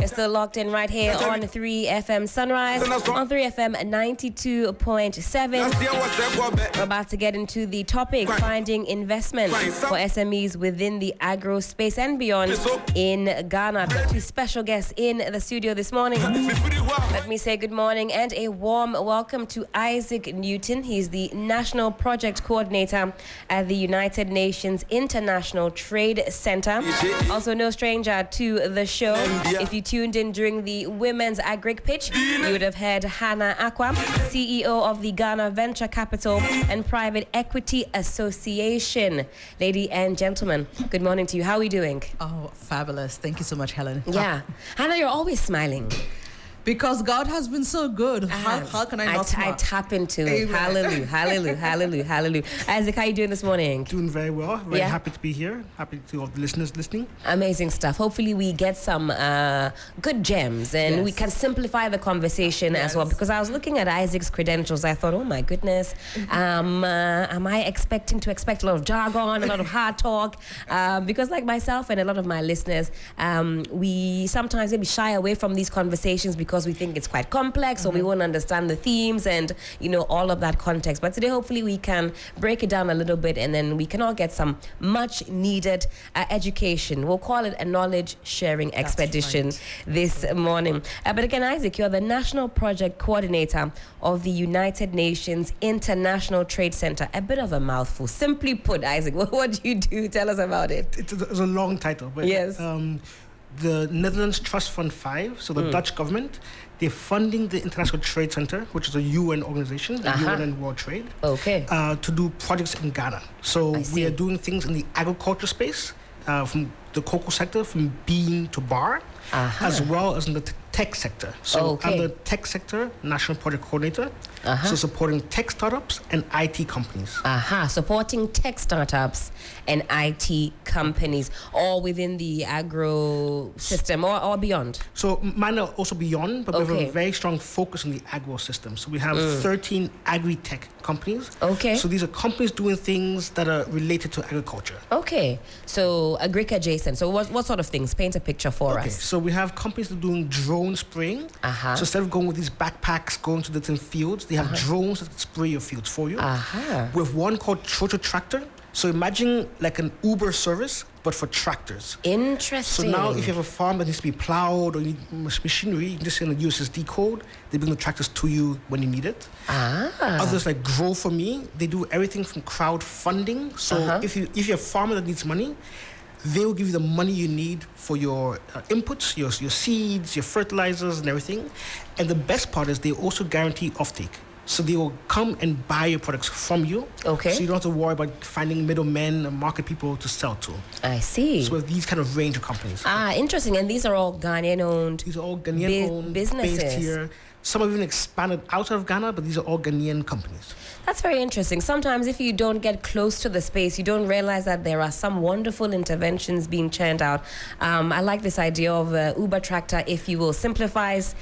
You're still locked in right here on 3FM Sunrise, on 3FM 92.7. We're about to get into the topic, finding investment for SMEs within the agro space and beyond in Ghana. I've got two special guests in the studio this morning. Let me say good morning and a warm welcome to Isaac Newton. He's the National Project Coordinator at the United Nations International Trade Center. Also no stranger to the show. If you tuned in during the Women's Agric pitch, you would have heard Hannah Aqua, CEO of the Ghana Venture Capital and Private Equity Association. Ladies and gentlemen, good morning to you. How are we doing? Oh, fabulous. Thank you so much, Helen. Yeah. Hannah, you're always smiling. Because God has been so good. How can I not smile? I tap into it. Amen. Hallelujah, hallelujah, hallelujah, hallelujah. Isaac, how are you doing this morning? Doing very well. Very happy to be here. Happy to all the listeners listening. Amazing stuff. Hopefully we get some good gems and we can simplify the conversation as well. Because I was looking at Isaac's credentials. I thought, oh my goodness, am I expect a lot of jargon, a lot of hard talk? Because like myself and a lot of my listeners, we sometimes maybe shy away from these conversations because we think it's quite complex or we won't understand the themes and, you know, all of that context. But today, hopefully, we can break it down a little bit and then we can all get some much needed education. We'll call it a knowledge sharing expedition this morning. But again, Isaac, you're the National Project Coordinator of the United Nations International Trade Center. A bit of a mouthful. Simply put, Isaac, what do you do? Tell us about it. It's a long title. But yes. The Netherlands Trust Fund 5, so the Dutch government, they're funding the International Trade Center, which is a UN organization, the UN and World Trade, to do projects in Ghana. So we are doing things in the agriculture space, from the cocoa sector, from bean to bar, as well as in the tech sector. So I'm the tech sector National Project Coordinator, so supporting tech startups and IT companies. Supporting tech startups and IT companies, all within the agro system or beyond? So mine are also beyond, but we have a very strong focus on the agro system. So we have 13 agri-tech companies. So these are companies doing things that are related to agriculture. So agric adjacent. So what sort of things? Paint a picture for us. So we have companies that are doing drone spraying. So instead of going with these backpacks, going to different fields, they have drones that spray your fields for you. We have one called Trotter Tractor. So imagine like an Uber service, but for tractors. Interesting. So now if you have a farm that needs to be plowed or you need machinery, you can just send a USSD code. They bring the tractors to you when you need it. Others like Grow For Me, they do everything from crowdfunding. So if you're a farmer that needs money, they will give you the money you need for your inputs, your seeds, your fertilizers and everything. And the best part is they also guarantee offtake. So they will come and buy your products from you. So you don't have to worry about finding middlemen and market people to sell to. I see. So we have these kind of range of companies. Interesting. And these are all Ghanaian-owned. These are all Ghanaian-owned, businesses. Based here. Some have even expanded out of Ghana, but these are all Ghanaian companies. That's very interesting. Sometimes if you don't get close to the space, you don't realize that there are some wonderful interventions being churned out. I like this idea of Uber Tractor, if you will, simplifies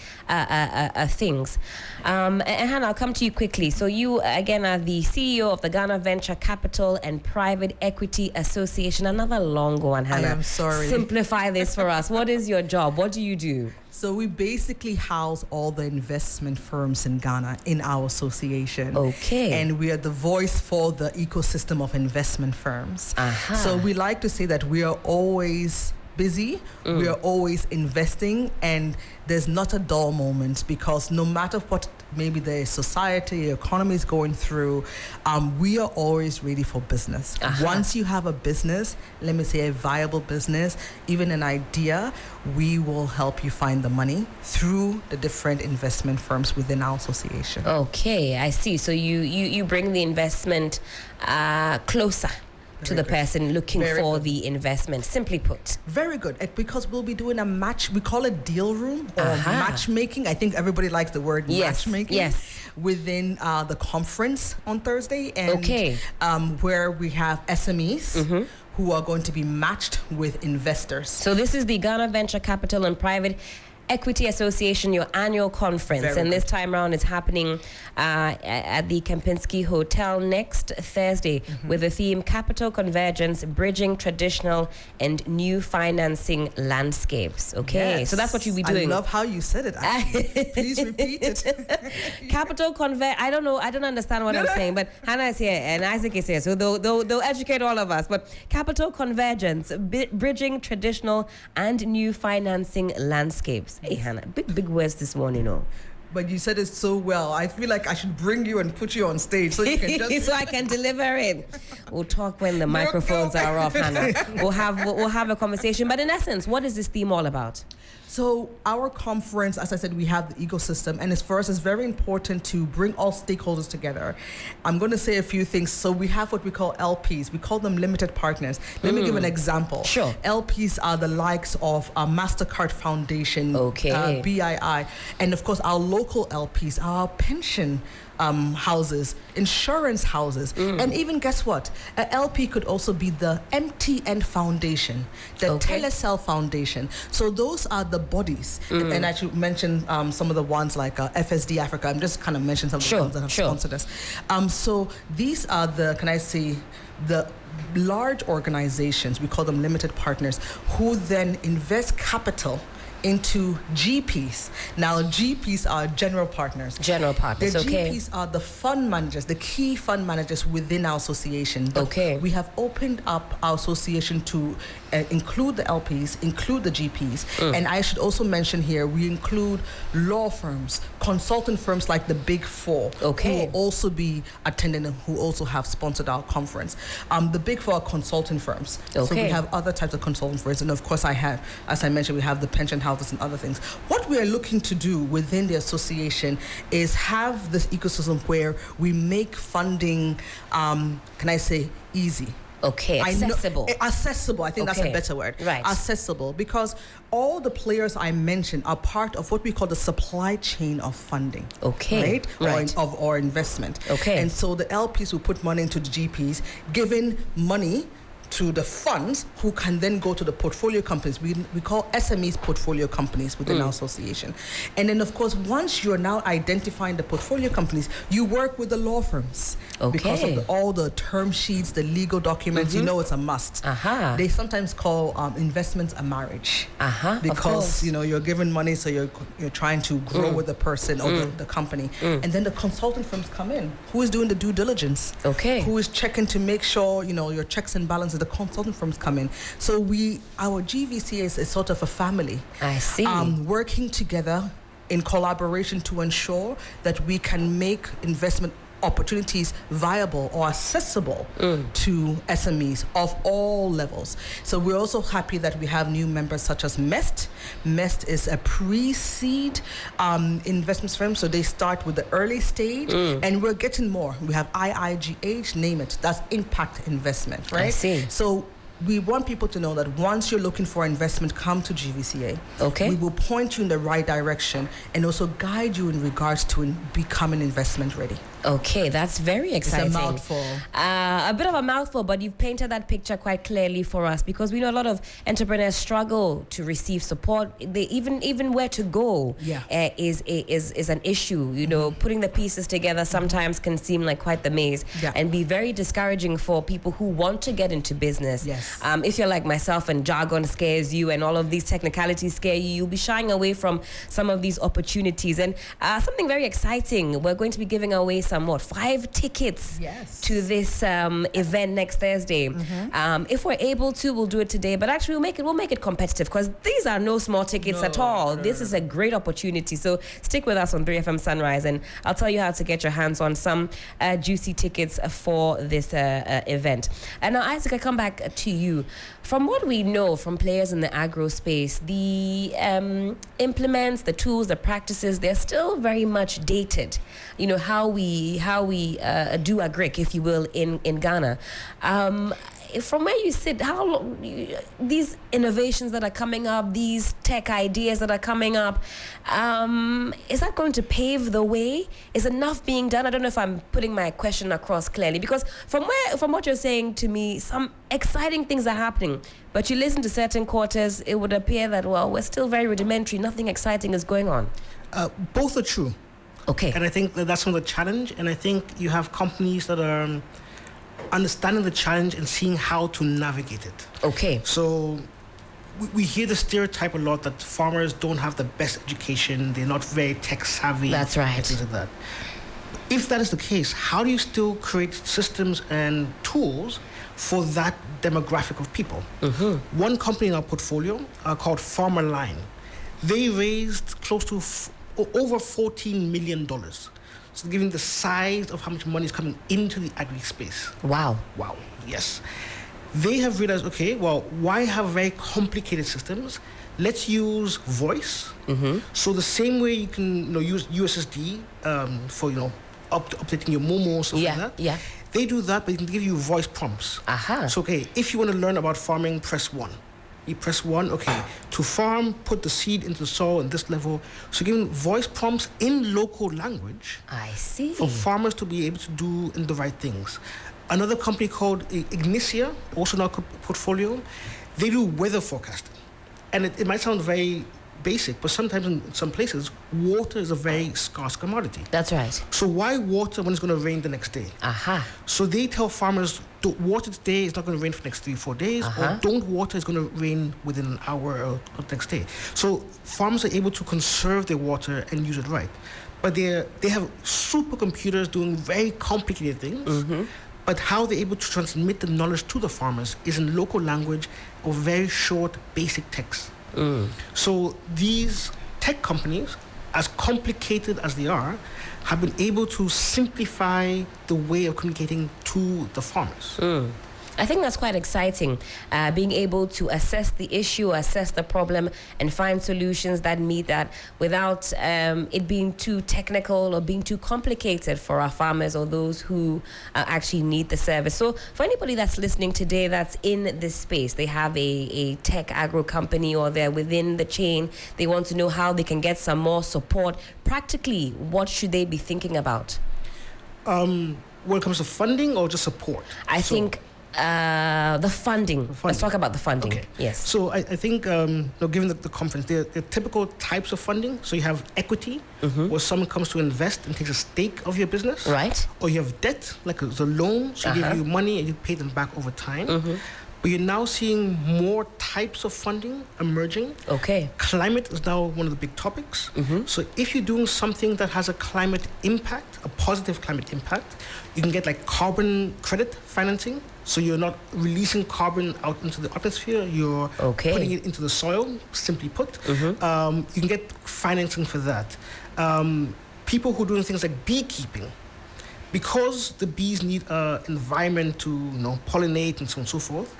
things. And Hannah, I'll come to you quickly. So you, again, are the CEO of the Ghana Venture Capital and Private Equity Association. Another long one, Hannah. I am sorry. Simplify this for us. What is your job? What do you do? So we basically house all the investment firms in Ghana in our association. And we are the voice for the ecosystem of investment firms. So we like to say that we are always busy, we are always investing, and there's not a dull moment, because no matter what maybe the society, economy is going through, we are always ready for business. Once you have a business, let me say a viable business, even an idea, we will help you find the money through the different investment firms within our association. I see. So you bring the investment closer to the person looking for the investment, simply put. Very good. Because we'll be doing a match, we call it deal room or matchmaking. I think everybody likes the word matchmaking. Within the conference on Thursday, and where we have SMEs who are going to be matched with investors. So this is the Ghana Venture Capital and Private Equity Association, your annual conference. And this time around it's happening at the Kempinski Hotel next Thursday with the theme Capital Convergence, Bridging Traditional and New Financing Landscapes. Okay, yes. So that's what you'll be doing. I love how you said it. Please repeat it. Capital I don't know. I don't understand what I'm saying, but Hannah is here and Isaac is here, so they'll educate all of us. But Capital Convergence, Bridging Traditional and New Financing Landscapes. Hey, Hannah, big words this morning, But you said it so well. I feel like I should bring you and put you on stage so you can just so I can deliver it. We'll talk when the microphones are off, Hannah. We'll have a conversation. But in essence, what is this theme all about? So our conference, as I said, we have the ecosystem, and for us, it's very important to bring all stakeholders together. I'm going to say a few things. So we have what we call LPs. We call them limited partners. Let me give an example. Sure. LPs are the likes of MasterCard Foundation, BII, and of course our local LPs, our pension houses, insurance houses, and even guess what? An LP could also be the MTN Foundation, the Telecel Foundation. So those are the bodies. And I should mention some of the ones like FSD Africa. I'm just kind of mentioning some of the ones that have sponsored us. So these are the large organizations, we call them limited partners, who then invest capital into GPs. Now, GPs are general partners. General partners, the GPs are the fund managers, the key fund managers within our association. But we have opened up our association to include the LPs, include the GPs. And I should also mention here, we include law firms, consultant firms like the Big Four, who will also be attending and who also have sponsored our conference. The Big Four are consulting firms. So we have other types of consulting firms. And of course, as I mentioned, we have the pension houses and other things. What we are looking to do within the association is have this ecosystem where we make funding, easy. Accessible. Accessible. I think that's a better word. Right. Accessible, because all the players I mentioned are part of what we call the supply chain of funding. Right? Or investment. And so the LPs will put money into the GPs, giving money to the funds who can then go to the portfolio companies. We call SMEs portfolio companies within our association. And then, of course, once you're now identifying the portfolio companies, you work with the law firms. Because of all the term sheets, the legal documents, it's a must. They sometimes call investments a marriage. Because, you're giving money, so you're trying to grow with the person or the company. And then the consulting firms come in. Who is doing the due diligence? Who is checking to make sure, your checks and balances, the consulting firms come in. So our GVCA is sort of a family. I see. Working together in collaboration to ensure that we can make investment opportunities viable or accessible to SMEs of all levels. So we're also happy that we have new members such as MEST. MEST is a pre-seed investment firm, so they start with the early stage, and we're getting more. We have IIGH, name it. That's impact investment, right? I see. So we want people to know that once you're looking for investment, come to GVCA. We will point you in the right direction and also guide you in regards to becoming investment ready. That's very exciting. It's a mouthful. A bit of a mouthful, but you've painted that picture quite clearly for us, because we know a lot of entrepreneurs struggle to receive support. They even where to go is an issue. Putting the pieces together sometimes can seem like quite the maze and be very discouraging for people who want to get into business. If you're like myself and jargon scares you and all of these technicalities scare you, you'll be shying away from some of these opportunities. And something very exciting, we're going to be giving away 5 tickets to this event next Thursday. If we're able to, we'll do it today, but actually we'll make it competitive, because these are no small tickets at all. This is a great opportunity. So stick with us on 3FM Sunrise, and I'll tell you how to get your hands on some juicy tickets for this event. And now, Isaac, I come back to you. From what we know from players in the agro space, the implements, the tools, the practices, they're still very much dated. How we we do agric, if you will, in Ghana. From where you sit, how long, these innovations that are coming up, these tech ideas that are coming up, is that going to pave the way? Is enough being done? I don't know if I'm putting my question across clearly, because from what you're saying to me, some exciting things are happening. But you listen to certain quarters, it would appear that, well, we're still very rudimentary. Nothing exciting is going on. Both are true. Okay. And I think that's some of the challenge. And I think you have companies that are understanding the challenge and seeing how to navigate it. Okay. So we hear the stereotype a lot that farmers don't have the best education, they're not very tech savvy. That's right. And things like that. If that is the case, how do you still create systems and tools for that demographic of people? Mm-hmm. One company in our portfolio called Farmer Line, they raised close to over $14 million. So giving the size of how much money is coming into the agri space. Wow. Wow, yes. They have realized, okay, well, why have very complicated systems? Let's use voice. Mm-hmm. So the same way you can use USSD for updating your Momo, stuff like that. Yeah. They do that, but they can give you voice prompts. Aha. So, okay, if you want to learn about farming, press 1. You press 1, okay, to farm, put the seed into the soil at this level. So giving voice prompts in local language. I see. For farmers to be able to do the right things. Another company called Ignitia, also in our portfolio, they do weather forecasting. And it might sound very basic, but sometimes in some places, water is a very scarce commodity. That's right. So why water when it's going to rain the next day? Aha. So they tell farmers, don't water today, it's not going to rain for the next 3-4 days, or don't water, it's going to rain within an hour or the next day. So farmers are able to conserve their water and use it right. But they have supercomputers doing very complicated things, mm-hmm. but how they're able to transmit the knowledge to the farmers is in local language or very short, basic text. Mm. So these tech companies, as complicated as they are, have been able to simplify the way of communicating to the farmers. Mm. I think that's quite exciting, being able to assess the issue, assess the problem, and find solutions that meet that without it being too technical or being too complicated for our farmers or those who actually need the service. So for anybody that's listening today that's in this space, they have a tech agro company or they're within the chain, they want to know how they can get some more support. Practically, what should they be thinking about? When it comes to funding or just support? I think... The funding. Let's talk about the funding. Okay. Yes. So I think, given the conference, there are typical types of funding. So you have equity, mm-hmm. where someone comes to invest and takes a stake of your business. Right. Or you have debt, like it's a loan. So you give you money and you pay them back over time. Mm-hmm. But you're now seeing more types of funding emerging. Okay. Climate is now one of the big topics. Mm-hmm. So if you're doing something that has a climate impact, a positive climate impact, you can get like carbon credit financing. So you're not releasing carbon out into the atmosphere, you're putting it into the soil, simply put. Mm-hmm. You can get financing for that. People who are doing things like beekeeping, because the bees need an environment to pollinate and so on and so forth,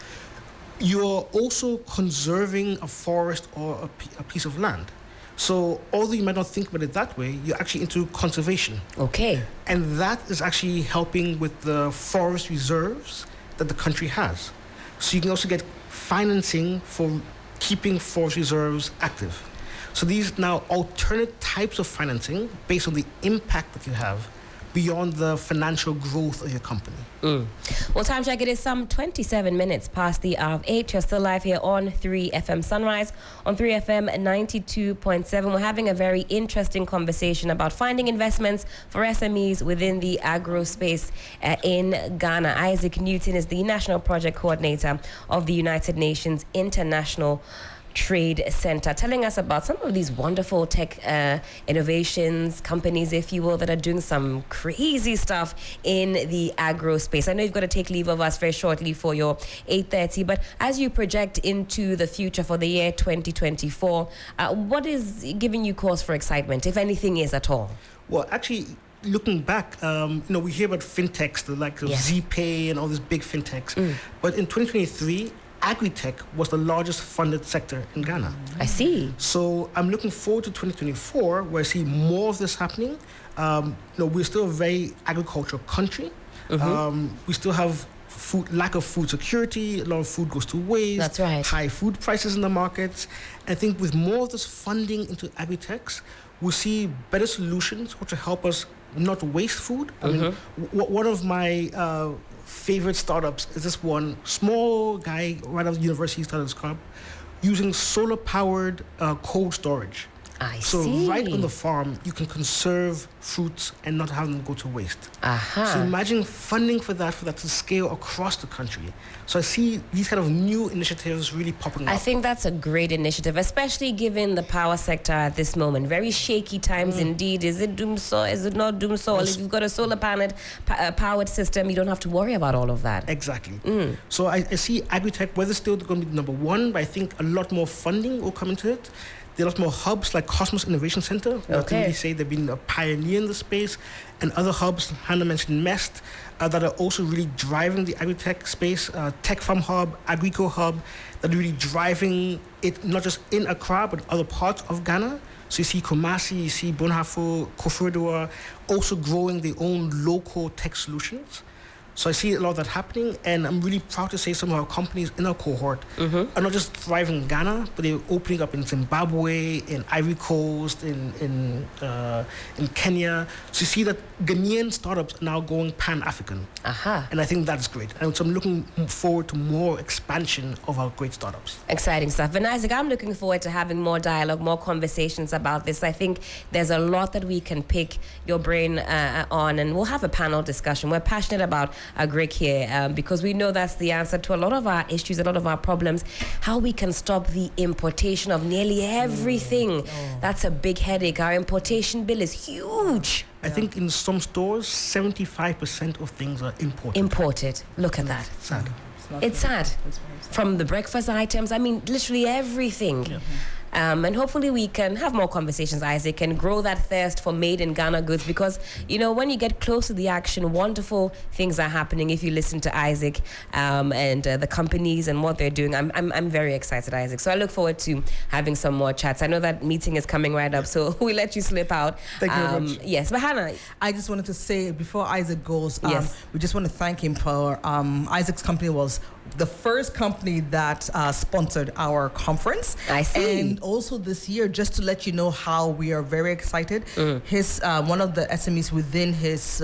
you're also conserving a forest or a piece of land. So although you might not think about it that way, you're actually into conservation. Okay. And that is actually helping with the forest reserves that the country has. So you can also get financing for keeping forest reserves active. So these now alternate types of financing based on the impact that you have beyond the financial growth of your company. Mm. Well, time check, it is some 27 minutes past the hour of 8. You're still live here on 3FM Sunrise, on 3FM 92.7. We're having a very interesting conversation about finding investments for SMEs within the agro space in Ghana. Isaac Newton is the National Project Coordinator of the United Nations International Trade Center, telling us about some of these wonderful tech innovations, companies, if you will, that are doing some crazy stuff in the agro space. I know you've got to take leave of us very shortly for your 8:30, but as you project into the future for the year 2024, what is giving you cause for excitement, if anything is at all? Well, actually, looking back, we hear about fintechs, the like of ZPay and all these big fintechs, but in 2023, agri-tech was the largest funded sector in Ghana. I see. So I'm looking forward to 2024, where I see more of this happening. We're still a very agricultural country. We still have lack of food security. A lot of food goes to waste. That's right. High food prices in the markets. I think with more of this funding into agri-techs, we'll see better solutions which will help us not waste food. I mean, one of my favorite startups is this one small guy right out of the university started his club using solar-powered cold storage. So right on the farm, you can conserve fruits and not have them go to waste. So imagine funding for that to scale across the country. So I see these kind of new initiatives really popping up. I think that's a great initiative, especially given the power sector at this moment. Very shaky times indeed. Is it doom so? Is it not doom so? If you've got a solar powered system, you don't have to worry about all of that. Exactly. So I see agri-tech, whether still going to be number one, but I think a lot more funding will come into it. There are a lot more hubs like Cosmos Innovation Center. I think they say they've been a pioneer in the space, and other hubs, Hannah mentioned MEST, that are also really driving the agri-tech space. Tech Farm Hub, Agrico Hub, that are really driving it not just in Accra, but other parts of Ghana. So you see Kumasi, you see Bonhafo, Koforidua, also growing their own local tech solutions. So I see a lot of that happening, and I'm really proud to say some of our companies in our cohort are not just thriving in Ghana, but they're opening up in Zimbabwe, in Ivory Coast, in Kenya. So you see that Ghanaian startups are now going Pan-African. And I think that's great. And so I'm looking forward to more expansion of our great startups. Exciting stuff. And Isaac, I'm looking forward to having more dialogue, more conversations about this. I think there's a lot that we can pick your brain on, and we'll have a panel discussion. We're passionate about Agric here because we know that's the answer to a lot of our issues, a lot of our problems, how we can stop the importation of nearly everything. That's a big headache. Our importation bill is huge. I think in some stores, 75% of things are imported. Imported. Look at that. It's sad. It's sad. From the breakfast items, I mean, literally everything. And hopefully we can have more conversations, Isaac, and grow that thirst for made in Ghana goods, because, you know, when you get close to the action, wonderful things are happening if you listen to Isaac and the companies and what they're doing. I'm very excited, Isaac. So I look forward to having some more chats. I know that meeting is coming right up, so we'll let you slip out. Thank you very much. Yes, but Hannah. I just wanted to say, before Isaac goes, we just want to thank him for Isaac's company was the first company that sponsored our conference. I see. And also this year, just to let you know how we are very excited, his one of the SMEs within his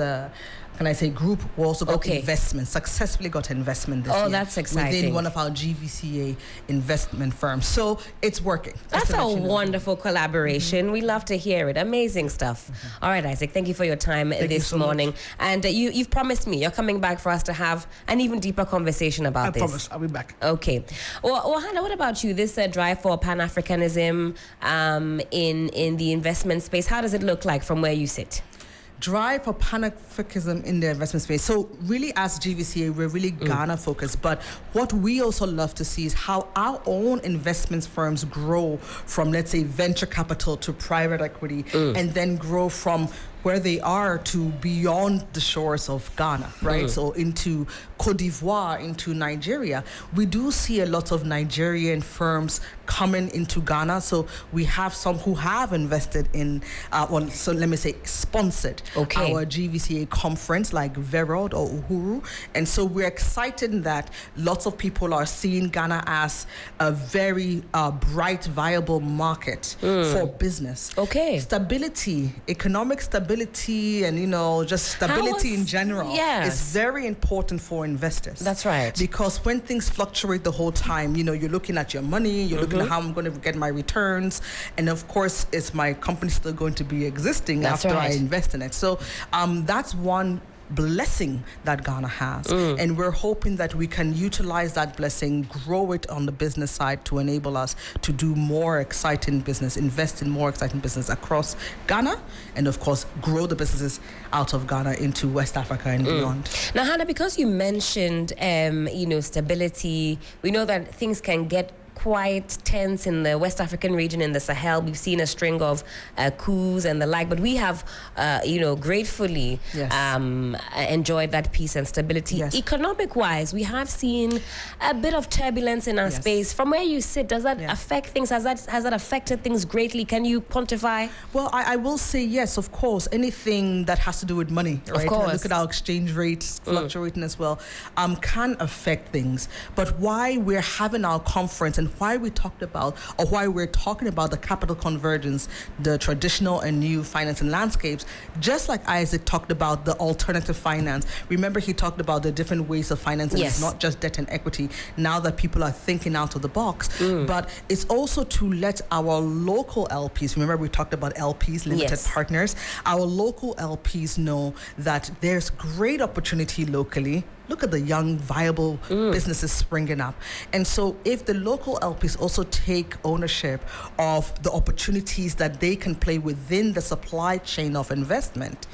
group also got investment, successfully got investment this year. Oh, that's exciting. Within one of our GVCA investment firms. So it's working. That's a wonderful collaboration. We love to hear it. Amazing stuff. All right, Isaac, thank you for your time this morning. And you've promised me you're coming back for us to have an even deeper conversation about this. I promise. I'll be back. Okay. Well, Hannah, what about you? This drive for Pan-Africanism in the investment space, how does it look like from where you sit? Drive for Pan-Africanism in the investment space. So really, as GVCA, we're really Ghana focused. But what we also love to see is how our own investment firms grow from, let's say, venture capital to private equity, and then grow from where they are to beyond the shores of Ghana, right? So into Cote d'Ivoire, into Nigeria. We do see a lot of Nigerian firms coming into Ghana. So we have some who have invested in, so let me say, sponsored our GVCA conference, like Verod or Uhuru. And so we're excited that lots of people are seeing Ghana as a very bright, viable market for business. Stability, economic stability, and, you know, just stability in general is very important for investors. That's right. Because when things fluctuate the whole time, you know, you're looking at your money, you're looking at how I'm going to get my returns, and of course, is my company still going to be existing after I invest in it? So that's one blessing that Ghana has, and we're hoping that we can utilize that blessing, grow it on the business side to enable us to do more exciting business, invest in more exciting business across Ghana, and of course grow the businesses out of Ghana into West Africa and beyond. Now, Hannah, because you mentioned stability, we know that things can get quite tense in the West African region, in the Sahel. We've seen a string of coups and the like, but we have, gratefully enjoyed that peace and stability. Yes. Economic-wise, we have seen a bit of turbulence in our space. From where you sit, does that affect things? Has that affected things greatly? Can you quantify? Well, I will say yes, of course. Anything that has to do with money, right? Of course. Look at our exchange rates fluctuating as well, can affect things. But why we're having our conference and why we're talking about the capital convergence, the traditional and new financing landscapes, just like Isaac talked about the alternative finance. Remember, he talked about the different ways of financing. It's not just debt and equity. Now that people are thinking out of the box, but it's also to let our local LPs, remember we talked about LPs, limited partners, our local LPs know that there's great opportunity locally. Look at the young, viable businesses springing up. And so if the local LPs also take ownership of the opportunities that they can play within the supply chain of investment,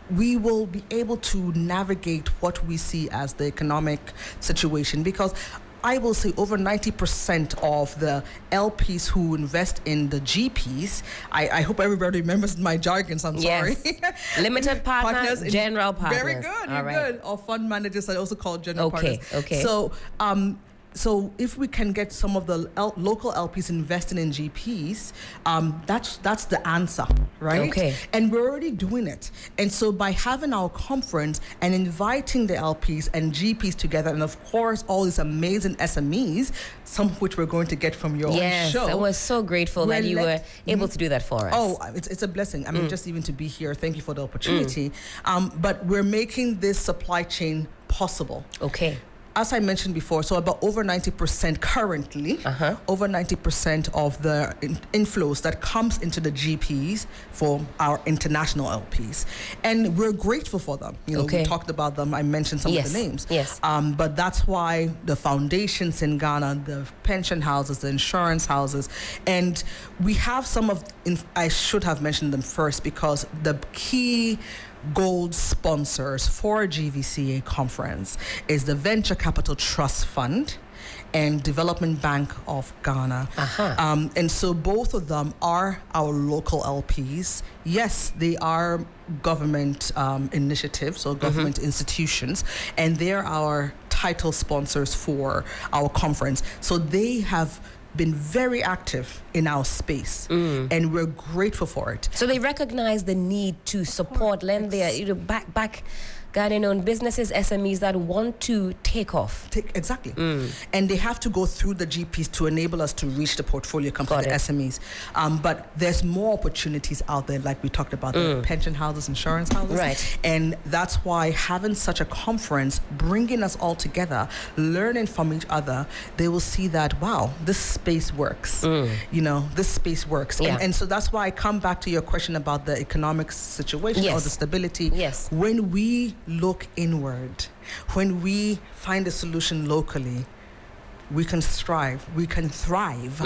we will be able to navigate what we see as the economic situation. Because I will say over 90% of the LPs who invest in the GPs, I hope everybody remembers my jargons, I'm sorry. Limited partners, general partners. Very good, you're good. Or fund managers are also called general partners. Okay. So if we can get some of the local LPs investing in GPs, that's the answer, right? Okay. And we're already doing it. And so by having our conference and inviting the LPs and GPs together, and of course all these amazing SMEs, some of which we're going to get from your own show. Yes, I was so grateful that you were able to do that for us. Oh, it's a blessing. I mean, just even to be here, thank you for the opportunity. But we're making this supply chain possible. Okay. As I mentioned before, so about over 90% currently, over 90% of the inflows that comes into the GPs for our international LPs. And we're grateful for them. We talked about them. I mentioned some of the names. Yes. But that's why the foundations in Ghana, the pension houses, the insurance houses, and we have some of, I should have mentioned them first because the key gold sponsors for GVCA conference is the Venture Capital Trust Fund and Development Bank of Ghana. And so both of them are our local LPs. Yes, they are government initiatives or government institutions, and they're our title sponsors for our conference. So they have been very active in our space, and we're grateful for it. So they recognize the need to support, lend their back Ghanaian-owned businesses, SMEs that want to take off. Exactly. And they have to go through the GPs to enable us to reach the portfolio company, the SMEs. But there's more opportunities out there, like we talked about, the pension houses, insurance houses. Right. And that's why having such a conference, bringing us all together, learning from each other, they will see that, wow, this space works. This space works. Yeah. And so that's why I come back to your question about the economic situation or the stability. Yes. When we look inward, when we find a solution locally, we can strive, we can thrive,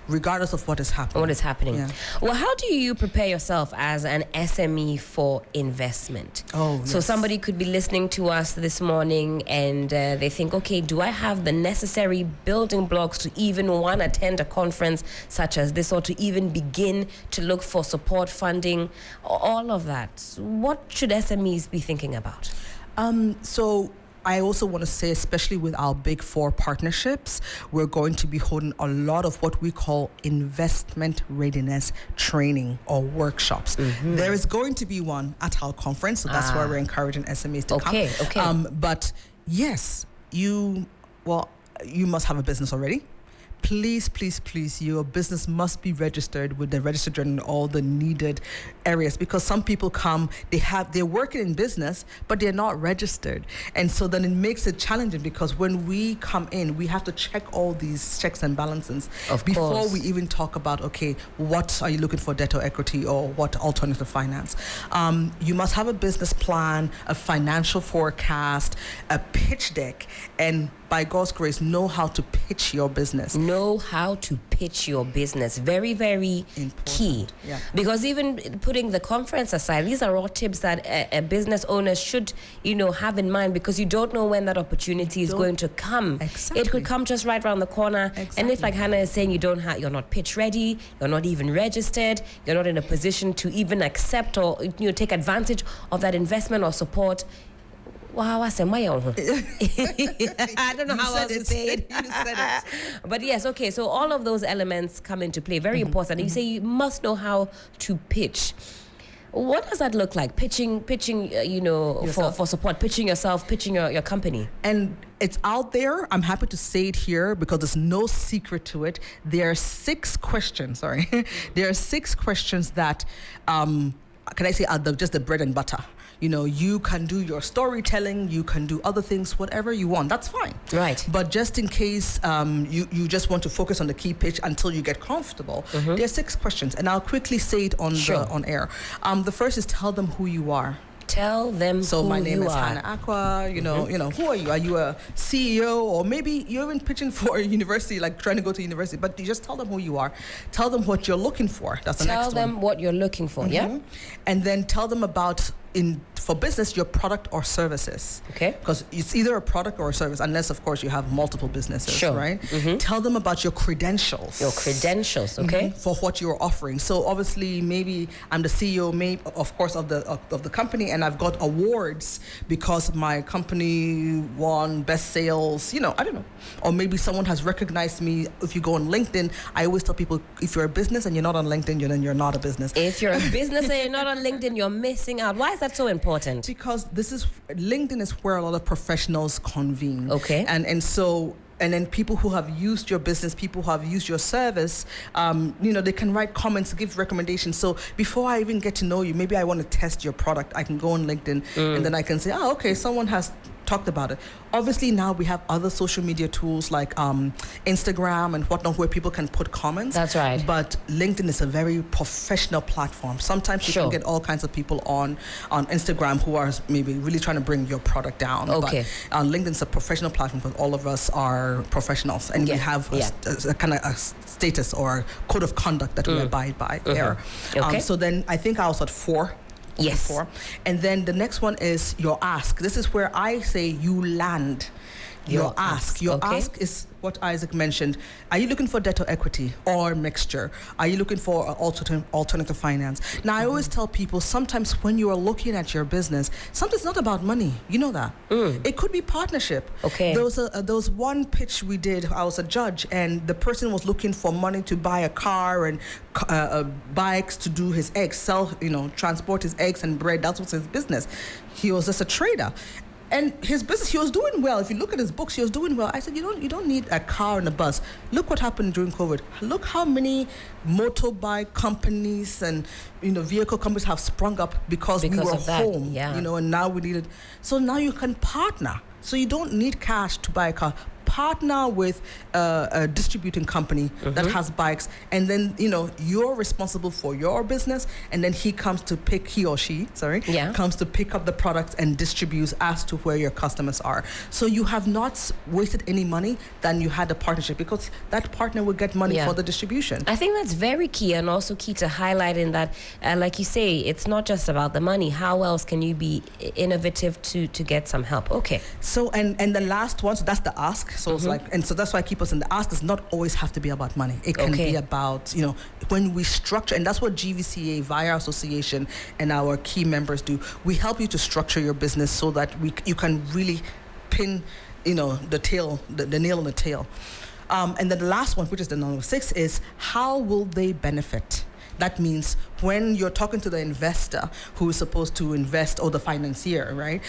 regardless of what is happening. Yeah. Well, how do you prepare yourself as an SME for investment? So somebody could be listening to us this morning and they think, okay, do I have the necessary building blocks to even want to attend a conference such as this, or to even begin to look for support, funding, all of that? What should SMEs be thinking about? So I also want to say, especially with our Big Four partnerships, we're going to be holding a lot of what we call investment readiness training or workshops. There is going to be one at our conference, so that's why we're encouraging SMEs to come. But yes, you must have a business already. Please, your business must be registered with the registered journal in all the needed areas, because some people come, they're working in business, but they're not registered. And so then it makes it challenging, because when we come in, we have to check all these checks and balances before we even talk about, okay, what are you looking for, debt or equity, or what alternative finance? You must have a business plan, a financial forecast, a pitch deck, and by God's grace, know how to pitch your business. know how to pitch your business. Very, very important. Key. Yeah. Because even putting the conference aside, these are all tips that a business owner should, have in mind, because you don't know when that opportunity is going to come. Exactly. It could come just right around the corner. Exactly. And if, like Hannah is saying, you're not pitch ready, you're not even registered, you're not in a position to even accept or take advantage of that investment or support. Wow, I said, I don't know how else to say it. You said it. But yes, okay, so all of those elements come into play. Very important. You say you must know how to pitch. What does that look like? Pitching, for support, pitching yourself, pitching your company. And it's out there. I'm happy to say it here because there's no secret to it. There are 6 questions, there are 6 questions that, can I say, are just the bread and butter. You can do your storytelling, you can do other things, whatever you want. That's fine. Right. But just in case you just want to focus on the key pitch until you get comfortable, there are 6 questions, and I'll quickly say it on air. The first is tell them who you are. Tell them so who my name you is are. Hannah Aqua. Who are you? Are you a CEO, or maybe you're even pitching for a university, like trying to go to university? But you just tell them who you are. Tell them what you're looking for. That's the next one. Tell them what you're looking for. Yeah. And then tell them about for business your product or services. Okay. Because it's either a product or a service, unless of course you have multiple businesses. Right. Tell them about your credentials. Your credentials. Okay. For what you're offering. So obviously, maybe I'm the CEO, of course, of the company, and I've got awards because my company won best sales. I don't know. Or maybe someone has recognized me. If you go on LinkedIn, I always tell people, if you're a business and you're not on LinkedIn, then you're not a business. If you're a business and you're not on LinkedIn, you're missing out. Why is that so important? Because LinkedIn is where a lot of professionals convene. Okay. And then people who have used your business, people who have used your service, they can write comments, give recommendations. So before I even get to know you, maybe I want to test your product. I can go on LinkedIn and then I can say, okay, someone has talked about it. Obviously, now we have other social media tools like Instagram and whatnot, where people can put comments. That's right. But LinkedIn is a very professional platform. Sometimes you can get all kinds of people on Instagram who are maybe really trying to bring your product down. Okay. But LinkedIn's a professional platform because all of us are professionals, and we have a kind of a status or code of conduct that we abide by there. Okay. So then I think I was at 4. Yes. Before. And then the next one is your ask. This is where I say you land. Your ask. Your ask is what Isaac mentioned. Are you looking for debt or equity or mixture? Are you looking for alternative finance? Now, I always tell people, sometimes when you are looking at your business, something's not about money. You know that. It could be partnership. Okay. There was one pitch we did. I was a judge, and the person was looking for money to buy a car and bikes to do his eggs, transport his eggs and bread. That was his business. He was just a trader. And his business, he was doing well. If you look at his books, he was doing well. I said, you don't need a car and a bus. Look what happened during COVID. Look how many motorbike companies and vehicle companies have sprung up because we were home. Yeah. And now we needed. So now you can partner. So you don't need cash to buy a car. Partner with a distributing company that has bikes, and then you're responsible for your business, and then he or she comes to pick up the products and distributes as to where your customers are. So you have not wasted any money than you had a partnership, because that partner will get money for the distribution. I think that's very key, and also key to highlight in that, like you say, it's not just about the money. How else can you be innovative to get some help? Okay. So and the last one, so that's the ask. So it's like, and so that's why I keep us in the ask. Does not always have to be about money. It can be about, when we structure, and that's what GVCA via association and our key members do. We help you to structure your business so that you can really pin, the nail on the tail. And then the last one, which is the number 6, is how will they benefit? That means when you're talking to the investor who is supposed to invest, or the financier, right?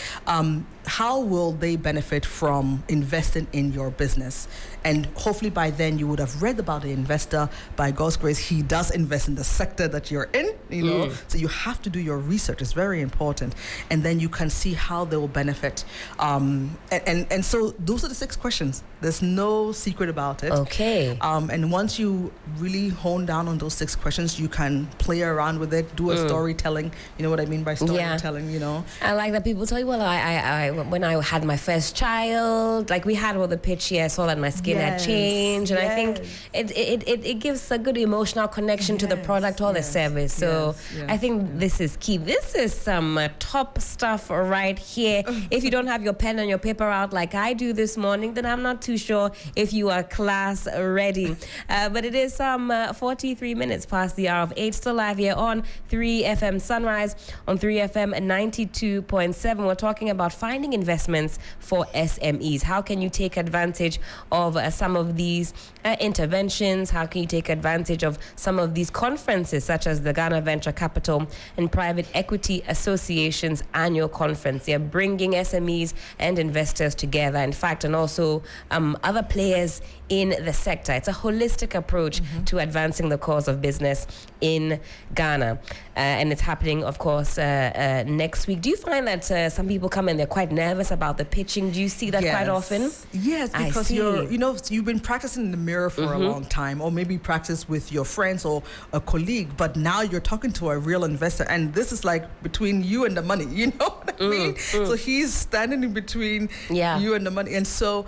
How will they benefit from investing in your business? And hopefully by then you would have read about the investor. By God's grace, he does invest in the sector that you're in. you know. So you have to do your research. It's very important. And then you can see how they will benefit. And so those are the 6 questions. There's no secret about it. Okay. And once you really hone down on those 6 questions, you can play around with it, do a storytelling. You know what I mean by storytelling, you know? I like that people tell you, well, I when I had my first child, like we had all the pitch here, I saw that my skin had changed. And I think it gives a good emotional connection to the product or the service. So I think this is key. This is some top stuff right here. If you don't have your pen and your paper out like I do this morning, then I'm not too sure if you are class ready. But it is 43 minutes past the hour of 8, still live here on 3FM Sunrise, on 3FM 92.7. We're talking about finding investments for SMEs. How can you take advantage of some of these interventions? How can you take advantage of some of these conferences, such as the Ghana Venture Capital and Private Equity Association's annual conference? They're bringing SMEs and investors together, in fact, and also other players in the sector. It's a holistic approach to advancing the cause of business in Ghana. And it's happening, of course, next week. Do you find that some people come and they're quite nervous about the pitching? Do you see that quite often? Yes, because you've been practicing in the mirror for a long time, or maybe practice with your friends or a colleague, but now you're talking to a real investor, and this is like between you and the money, you know what I mean? So he's standing in between you and the money. And so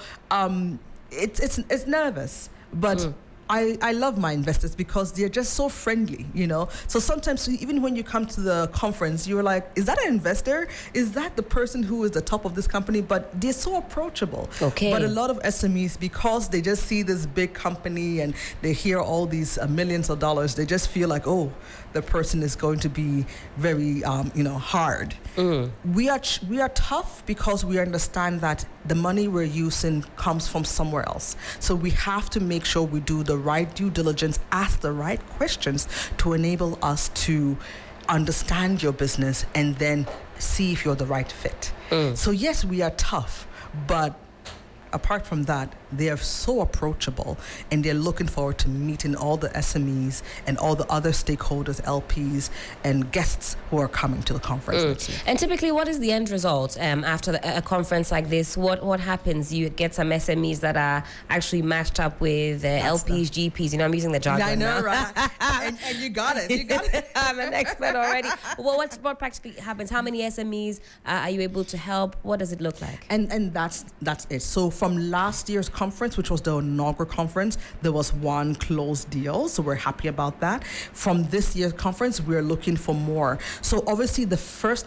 it's nervous, but I love my investors because they're just so friendly, you know. So sometimes even when you come to the conference, you're like, is that an investor? Is that the person who is the top of this company? But they're so approachable. Okay. But a lot of SMEs, because they just see this big company and they hear all these millions of dollars, they just feel like, oh, the person is going to be very, hard. We are tough because we understand that the money we're using comes from somewhere else. So we have to make sure we do the right due diligence, ask the right questions to enable us to understand your business and then see if you're the right fit. So yes, we are tough, but apart from that, they are so approachable, and they're looking forward to meeting all the SMEs and all the other stakeholders, LPs, and guests who are coming to the conference. And typically, what is the end result after a conference like this? What happens? You get some SMEs that are actually matched up with LPs, GPs. You know, I'm using the jargon. I know, now. right? and you got it. You got it. I'm an expert already. Well, what practically happens? How many SMEs are you able to help? What does it look like? And that's it. So from last year's conference, which was the inaugural conference, there was one closed deal, so we're happy about that. From this year's conference, we're looking for more. So obviously the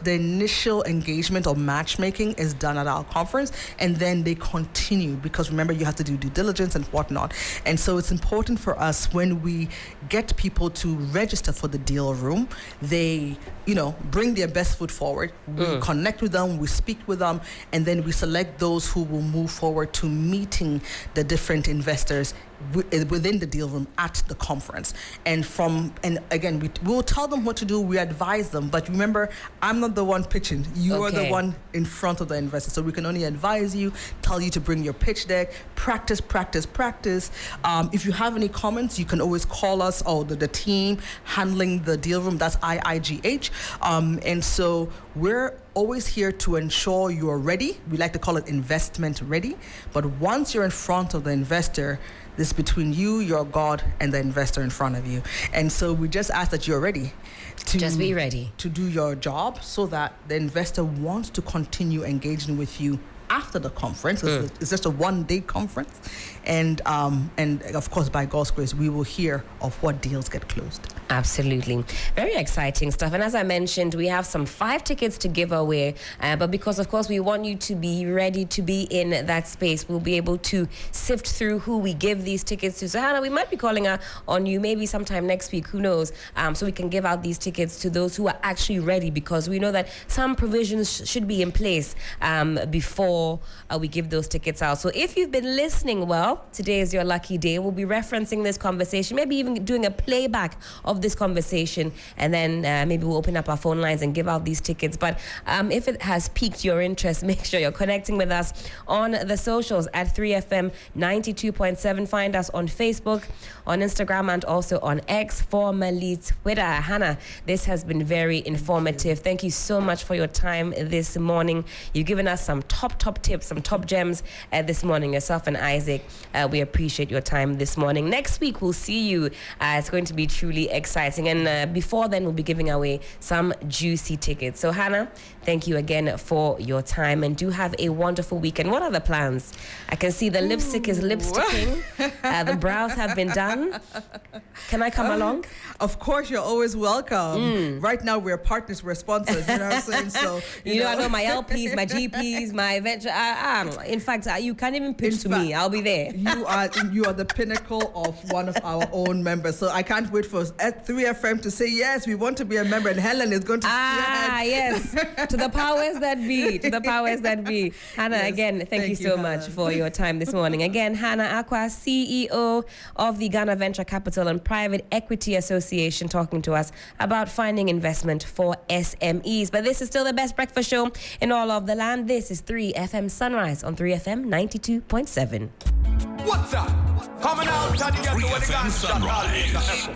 initial engagement or matchmaking is done at our conference, and then they continue, because remember, you have to do due diligence and whatnot. And so it's important for us, when we get people to register for the deal room, they bring their best foot forward. We connect with them, we speak with them, and then we select those who will move forward to meeting the different investors within the deal room at the conference. And again, we will tell them what to do, we advise them, but remember, I'm not the one pitching. You are the one in front of the investor. So we can only advise you, tell you to bring your pitch deck, practice. If you have any comments, you can always call us, or the team handling the deal room, that's IIGH. And so we're always here to ensure you're ready. We like to call it investment ready. But once you're in front of the investor, this is between you, your God, and the investor in front of you. And so we just ask that you're ready. Just be ready to do your job, so that the investor wants to continue engaging with you after the conference. It's just a one-day conference. And of course, by God's grace, we will hear of what deals get closed. Absolutely. Very exciting stuff. And as I mentioned, we have some 5 tickets to give away. But because, of course, we want you to be ready to be in that space, we'll be able to sift through who we give these tickets to. So, Hannah, we might be calling on you maybe sometime next week. Who knows? So we can give out these tickets to those who are actually ready, because we know that some provisions should be in place before before we give those tickets out. So if you've been listening, well, today is your lucky day. We'll be referencing this conversation, maybe even doing a playback of this conversation, and then maybe we'll open up our phone lines and give out these tickets. But if it has piqued your interest, make sure you're connecting with us on the socials at 3FM 92.7. Find us on Facebook, on Instagram, and also on X, formerly Twitter. Hannah, this has been very informative. Thank you so much for your time this morning. You've given us some top tips, some top gems this morning, yourself and Isaac. We appreciate your time this morning. Next week, we'll see you. It's going to be truly exciting. And before then, we'll be giving away some juicy tickets. So, Hannah, thank you again for your time, and do have a wonderful weekend. What are the plans? I can see the lipstick is lipsticking. The brows have been done. Can I come along? Of course, you're always welcome. Right now, we're partners, we're sponsors. You know what I'm saying? So I know my LPs, my GPs, my venture. In fact, you can't even pitch to me. I'll be there. You are the pinnacle of one of our own members. So I can't wait for at 3FM to say yes, we want to be a member, and Helen is going to yes, to the powers that be, to the powers that be. Hannah, yes, again, thank you so much for your time this morning. Again, Hannah Akwa, CEO of the Ghana Venture Capital and Private Equity Association, talking to us about finding investment for SMEs. But this is still the best breakfast show in all of the land. This is 3FM Sunrise on 3FM 92.7. What's up? Coming out, 3FM Sunrise.